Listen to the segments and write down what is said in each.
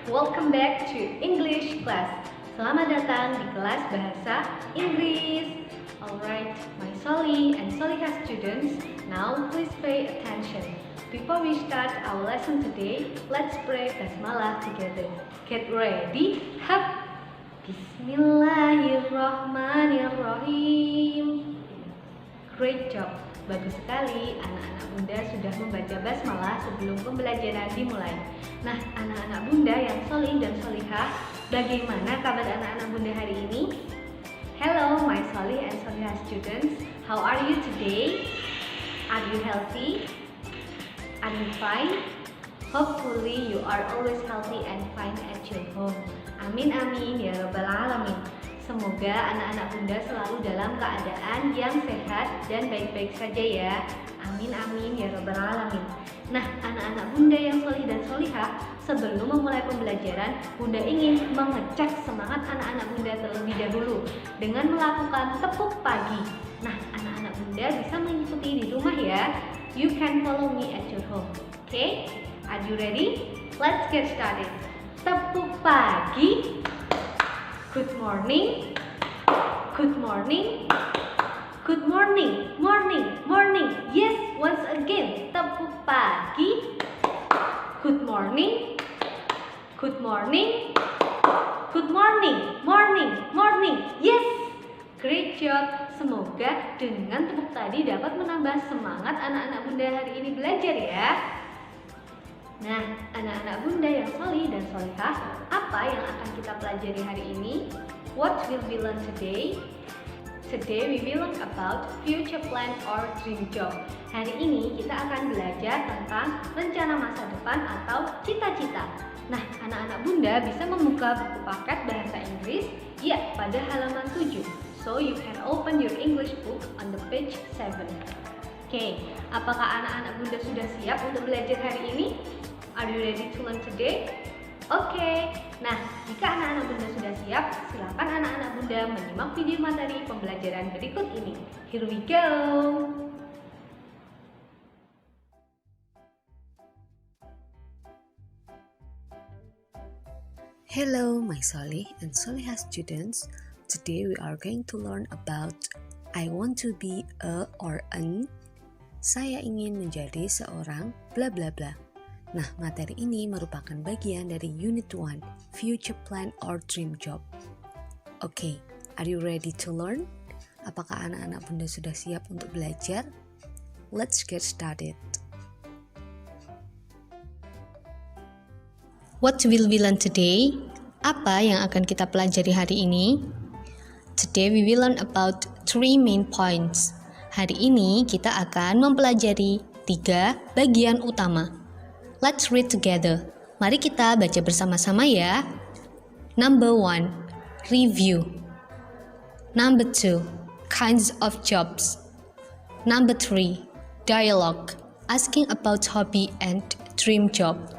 welcome back to English class. Selamat datang di kelas bahasa Inggris. Alright, my Soli and Soliha students, now please pay attention. Before we start our lesson today, let's pray Basmalah together. Get ready, have Bismillahirrahmanirrahim. Great job, bagus sekali. Anak-anak bunda sudah membaca basmalah sebelum pembelajaran dimulai. Nah, anak-anak bunda yang solih dan solihah, bagaimana kabar anak-anak bunda hari ini? Hello my solih and solihah students, how are you today? Are you healthy? Are you fine? Hopefully you are always healthy and fine at your home. Amin amin ya rabbal alamin. Semoga anak-anak bunda selalu dalam keadaan yang sehat dan baik-baik saja ya. Amin amin ya rabbal alamin. Nah, anak-anak bunda yang solih dan solihah, sebelum memulai pembelajaran, bunda ingin mengecek semangat anak-anak bunda terlebih dahulu dengan melakukan tepuk pagi. Nah, anak-anak bunda bisa mengikuti di rumah ya. You can follow me at your home. Okay? Are you ready? Let's get started. Tepuk pagi. Good morning. Good morning. Good morning. Morning. Morning. Yes, once again. Tepuk pagi. Good morning. Good morning. Good morning. Morning. Morning. Yes. Great job. Semoga dengan tepuk tadi dapat menambah semangat anak-anak bunda hari ini belajar ya. Nah, anak-anak bunda yang solih dan solihah, apa yang akan kita pelajari hari ini? What will we learn today? Today we will learn about future plan or dream job. Hari ini kita akan belajar tentang rencana masa depan atau cita-cita. Nah, anak-anak bunda bisa membuka buku paket bahasa Inggris ya pada halaman 7. So you can open your English book on the page 7. Oke, apakah anak-anak bunda sudah siap untuk belajar hari ini? Are you ready to learn today? Oke, nah jika anak-anak bunda sudah siap, silakan anak-anak bunda menyimak video materi pembelajaran berikut ini. Here we go! Hello my Solih and Solihah students. Today we are going to learn about I want to be a or an. Saya ingin menjadi seorang bla bla bla. Nah, materi ini merupakan bagian dari Unit 1, Future Plan or Dream Job. Oke, are you ready to learn? Apakah anak-anak bunda sudah siap untuk belajar? Let's get started. What will we learn today? Apa yang akan kita pelajari hari ini? Today we will learn about 3 main points. Hari ini kita akan mempelajari 3 bagian utama. Let's read together. Mari kita baca bersama-sama ya. Number 1, review. Number 2, kinds of jobs. Number 3, dialogue, asking about hobby and dream job.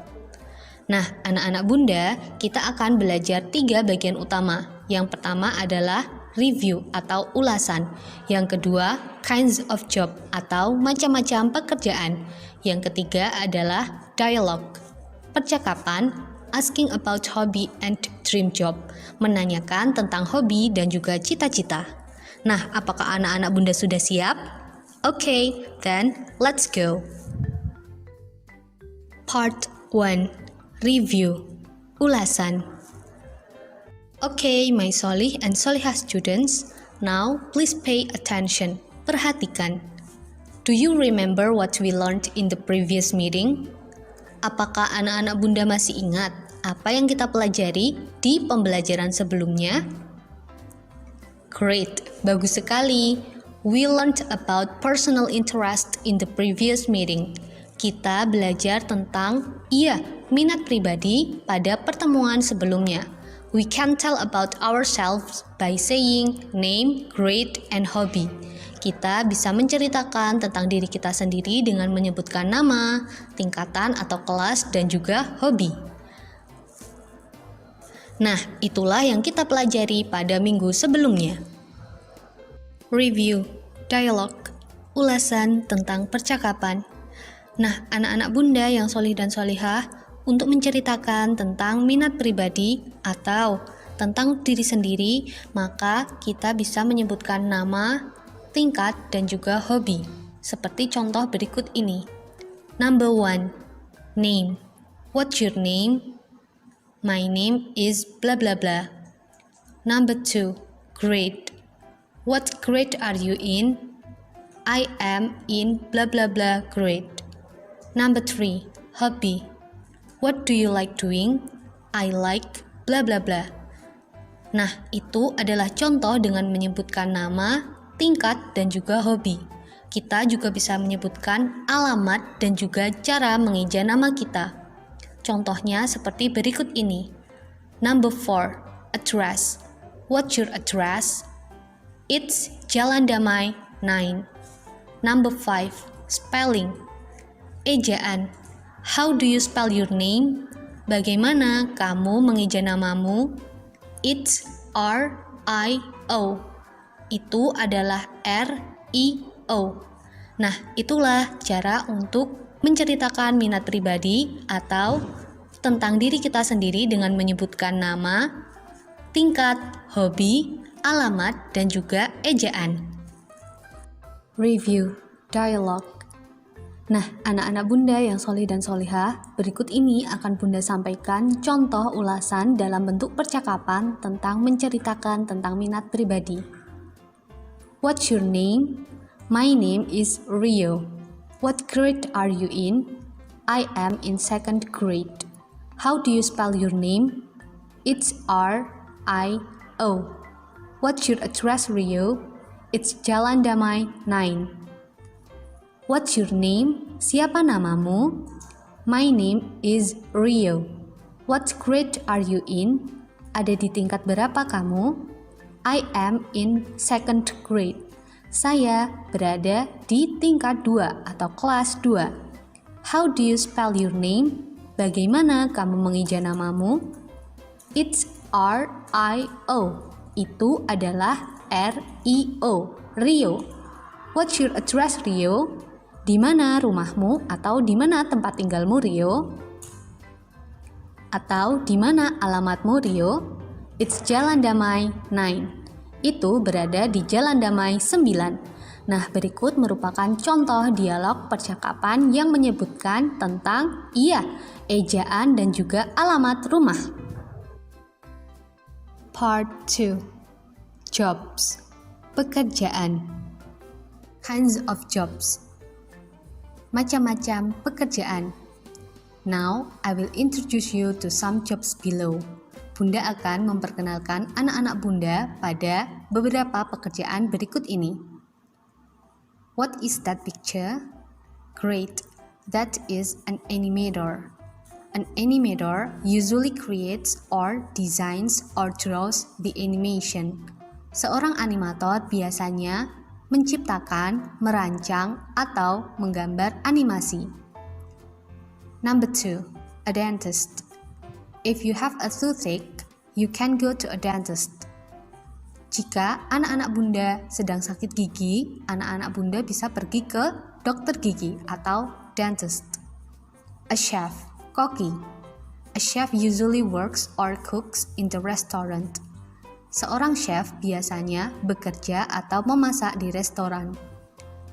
Nah, anak-anak bunda, kita akan belajar 3 bagian utama. Yang pertama adalah review atau ulasan. Yang kedua, kinds of job atau macam-macam pekerjaan. Yang ketiga adalah dialogue, percakapan, asking about hobby and dream job, menanyakan tentang hobi dan juga cita-cita. Nah, apakah anak-anak bunda sudah siap? Okay, then let's go. Part 1, review, ulasan. Okay, my Solih and Solihah students, now please pay attention. Perhatikan. Do you remember what we learned in the previous meeting? Apakah anak-anak bunda masih ingat apa yang kita pelajari di pembelajaran sebelumnya? Great, bagus sekali. We learned about personal interest in the previous meeting. Kita belajar tentang, minat pribadi pada pertemuan sebelumnya. We can tell about ourselves by saying name, grade, and hobby. Kita bisa menceritakan tentang diri kita sendiri dengan menyebutkan nama, tingkatan atau kelas, dan juga hobi. Nah, itulah yang kita pelajari pada minggu sebelumnya. Review, dialog, ulasan tentang percakapan. Nah, anak-anak bunda yang solih dan solihah, untuk menceritakan tentang minat pribadi atau tentang diri sendiri, maka kita bisa menyebutkan nama, tingkat, dan juga hobi. Seperti contoh berikut ini. Number 1. Name. What's your name? My name is blah blah blah. Number 2. Grade. What grade are you in? I am in blah blah blah grade. Number 3. Hobby. What do you like doing? I like blah blah blah. Nah, itu adalah contoh dengan menyebutkan nama, tingkat, dan juga hobi. Kita juga bisa menyebutkan alamat dan juga cara mengeja nama kita. Contohnya seperti berikut ini. Number 4. Address. What's your address? It's Jalan Damai 9. Number 5. Spelling. Ejaan. How do you spell your name? Bagaimana kamu mengeja namamu? It's R-I-O. Itu adalah R-I-O. Nah, itulah cara untuk menceritakan minat pribadi atau tentang diri kita sendiri dengan menyebutkan nama, tingkat, hobi, alamat, dan juga ejaan. Review, dialogue. Nah, anak-anak Bunda yang solih dan solihah, berikut ini akan Bunda sampaikan contoh ulasan dalam bentuk percakapan tentang menceritakan tentang minat pribadi. What's your name? My name is Rio. What grade are you in? I am in 2nd grade. How do you spell your name? It's R-I-O. What's your address, Rio? It's Jalan Damai 9. What's your name? Siapa namamu? My name is Rio. What grade are you in? Ada di tingkat berapa kamu? I am in 2nd grade. Saya berada di tingkat 2 atau kelas 2. How do you spell your name? Bagaimana kamu mengeja namamu? It's R-I-O. Itu adalah R-I-O. Rio. What's your address, Rio? Di mana rumahmu atau di mana tempat tinggalmu, Rio? Atau di mana alamatmu, Rio? It's Jalan Damai 9. Itu berada di Jalan Damai 9. Nah, berikut merupakan contoh dialog percakapan yang menyebutkan tentang ejaan dan juga alamat rumah. Part 2. Jobs. Pekerjaan. Kinds of jobs. Macam-macam pekerjaan. Now, I will introduce you to some jobs below. Bunda akan memperkenalkan anak-anak Bunda pada beberapa pekerjaan berikut ini. What is that picture? Great, that is an animator. An animator usually creates or designs or draws the animation. Seorang animator biasanya menciptakan, merancang, atau menggambar animasi. Number 2, a dentist. If you have a toothache, you can go to a dentist. Jika anak-anak Bunda sedang sakit gigi, anak-anak Bunda bisa pergi ke dokter gigi atau dentist. A chef, koki. A chef usually works or cooks in the restaurant. Seorang chef biasanya bekerja atau memasak di restoran.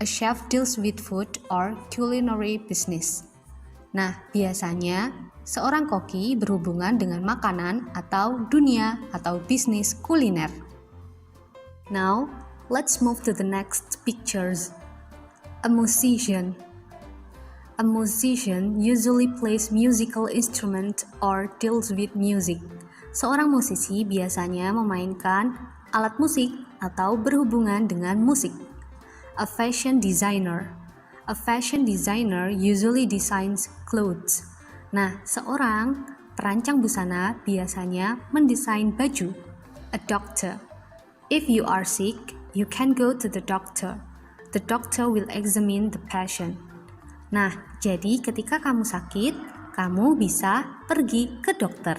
A chef deals with food or culinary business. Nah, biasanya seorang koki berhubungan dengan makanan atau dunia atau bisnis kuliner. Now, let's move to the next pictures. A musician. A musician usually plays musical instrument or deals with music. Seorang musisi biasanya memainkan alat musik atau berhubungan dengan musik. A fashion designer. A fashion designer usually designs clothes. Nah, seorang perancang busana biasanya mendesain baju. A doctor. If you are sick, you can go to the doctor. The doctor will examine the patient. Nah, jadi ketika kamu sakit, kamu bisa pergi ke dokter.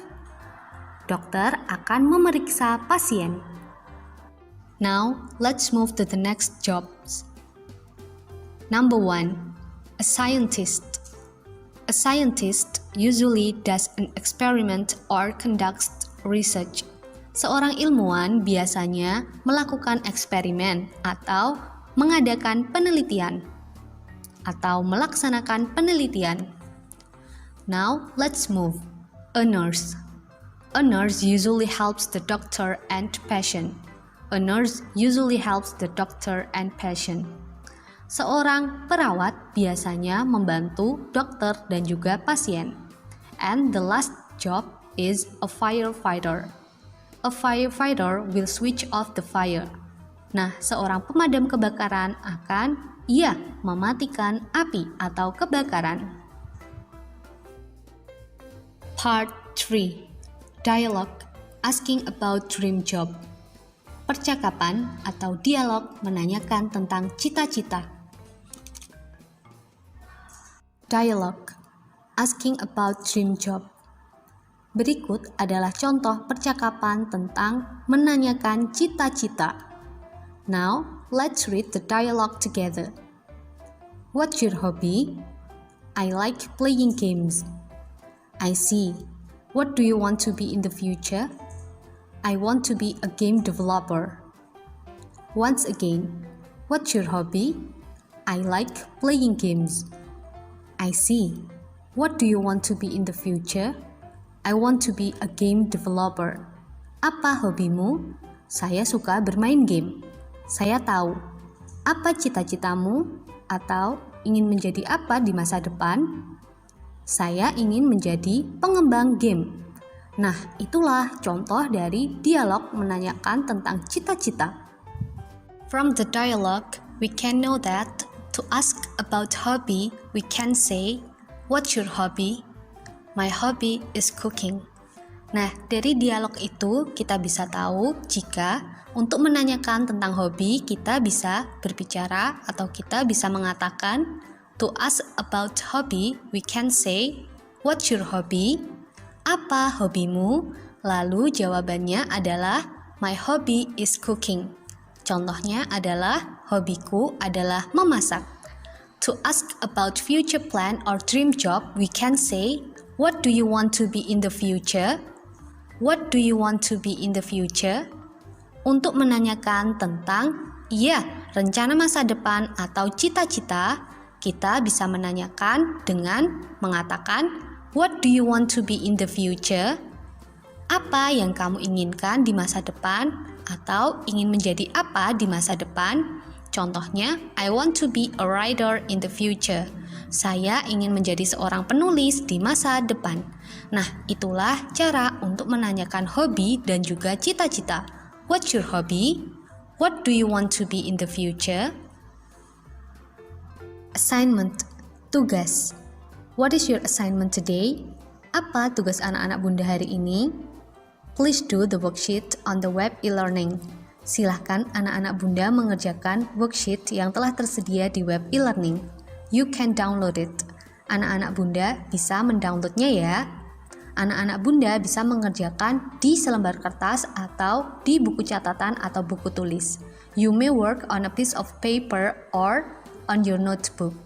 Dokter akan memeriksa pasien. Now, let's move to the next jobs. Number 1, a scientist. A scientist usually does an experiment or conducts research. Seorang ilmuwan biasanya melakukan eksperimen atau mengadakan penelitian atau melaksanakan penelitian. Now, let's move. A nurse. A nurse usually helps the doctor and patient. A nurse usually helps the doctor and patient. Seorang perawat biasanya membantu dokter dan juga pasien. And the last job is a firefighter. A firefighter will switch off the fire. Nah, seorang pemadam kebakaran akan mematikan api atau kebakaran. Part 3. Dialogue asking about dream job. Percakapan atau dialog menanyakan tentang cita-cita. Dialogue asking about dream job. Berikut adalah contoh percakapan tentang menanyakan cita-cita. Now, let's read the dialogue together. What's your hobby? I like playing games. I see. What do you want to be in the future? I want to be a game developer. Once again, what's your hobby? I like playing games. I see. What do you want to be in the future? I want to be a game developer. Apa hobimu? Saya suka bermain game. Saya tahu. Apa cita-citamu? Atau ingin menjadi apa di masa depan? Saya ingin menjadi pengembang game. Nah, itulah contoh dari dialog menanyakan tentang cita-cita. From the dialogue, we can know that to ask about hobby, we can say, "What's your hobby?" My hobby is cooking. Nah, dari dialog itu kita bisa tahu jika untuk menanyakan tentang hobi kita bisa berbicara atau kita bisa mengatakan to ask about hobby, we can say, "What's your hobby?" Apa hobimu? Lalu jawabannya adalah my hobby is cooking. Contohnya adalah hobiku adalah memasak. To ask about future plan or dream job, we can say, what do you want to be in the future? What do you want to be in the future? Untuk menanyakan tentang rencana masa depan atau cita-cita, kita bisa menanyakan dengan mengatakan, what do you want to be in the future? Apa yang kamu inginkan di masa depan atau ingin menjadi apa di masa depan? Contohnya, I want to be a writer in the future. Saya ingin menjadi seorang penulis di masa depan. Nah, itulah cara untuk menanyakan hobi dan juga cita-cita. What's your hobby? What do you want to be in the future? Assignment, tugas. What is your assignment today? Apa tugas anak-anak bunda hari ini? Please do the worksheet on the web e-learning. Silahkan anak-anak bunda mengerjakan worksheet yang telah tersedia di web e-learning. You can download it. Anak-anak bunda bisa mendownloadnya ya. Anak-anak bunda bisa mengerjakan di selembar kertas atau di buku catatan atau buku tulis. You may work on a piece of paper or on your notebook.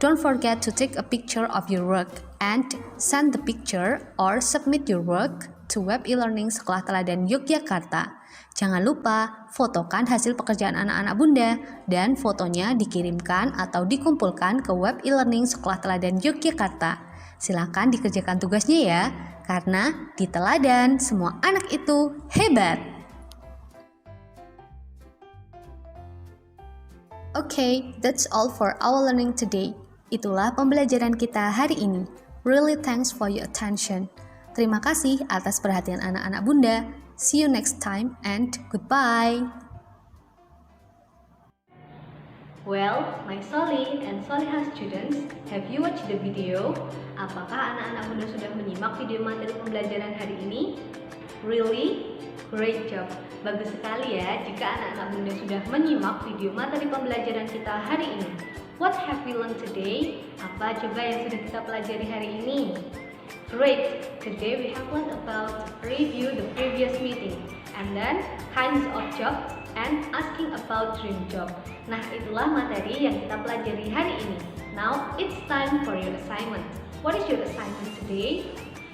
Don't forget to take a picture of your work and send the picture or submit your work to web e-learning Sekolah Teladan Yogyakarta. Jangan lupa fotokan hasil pekerjaan anak-anak bunda dan fotonya dikirimkan atau dikumpulkan ke web e-learning Sekolah Teladan Yogyakarta. Silakan dikerjakan tugasnya ya, karena di teladan semua anak itu hebat. Okay, that's all for our learning today. Itulah pembelajaran kita hari ini. Really thanks for your attention. Terima kasih atas perhatian anak-anak bunda. See you next time and goodbye. Well, my Solih and Solihah students, have you watched the video? Apakah anak-anak bunda sudah menyimak video materi pembelajaran hari ini? Really? Great job. Bagus sekali ya jika anak-anak bunda sudah menyimak video materi pembelajaran kita hari ini. What have we learned today? Apa coba yang sudah kita pelajari hari ini? Great! Today we have learned about review the previous meeting and then kinds of job and asking about dream job. Nah, itulah materi yang kita pelajari hari ini. Now, it's time for your assignment. What is your assignment today?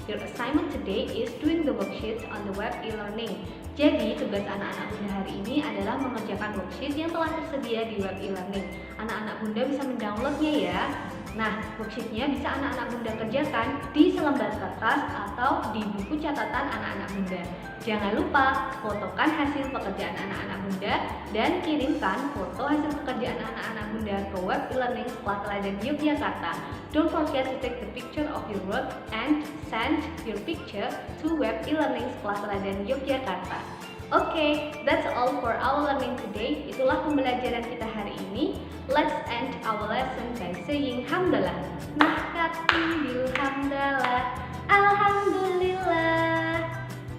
Your assignment today is doing the worksheets on the web e-learning. Jadi, tugas anak-anak Bunda hari ini adalah mengerjakan worksheet yang telah tersedia di web e-learning. Anak-anak Bunda bisa mendownloadnya ya. Nah, worksheetnya bisa anak-anak Bunda kerjakan di selembar kertas atau di buku catatan anak-anak Bunda. Jangan lupa fotokan hasil pekerjaan anak-anak Bunda dan kirimkan foto hasil pekerjaan anak-anak Bunda ke web e-learning Sekolah Teladan Yogyakarta. Don't forget to take the picture of your work and send your picture to web e-learning Sekolah Teladan Yogyakarta. Okay, that's all for our learning today. Itulah pembelajaran kita hari ini. Let's end our lesson by saying hamdalah. Nahkati bilhamdalah. Alhamdulillah.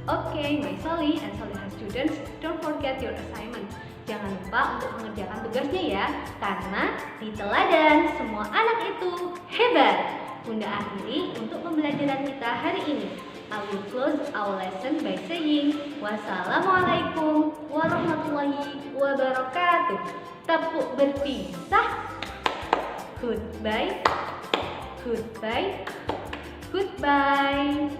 Okay, my Solih and Solihah students, don't forget your assignment. Jangan lupa untuk mengerjakan tugasnya ya, karena di teladan semua anak itu hebat. Bunda akhiri untuk pembelajaran kita hari ini. I will close our lesson by saying wassalamualaikum warahmatullahi wabarakatuh. Tepuk berpisah. Goodbye. Goodbye. Goodbye.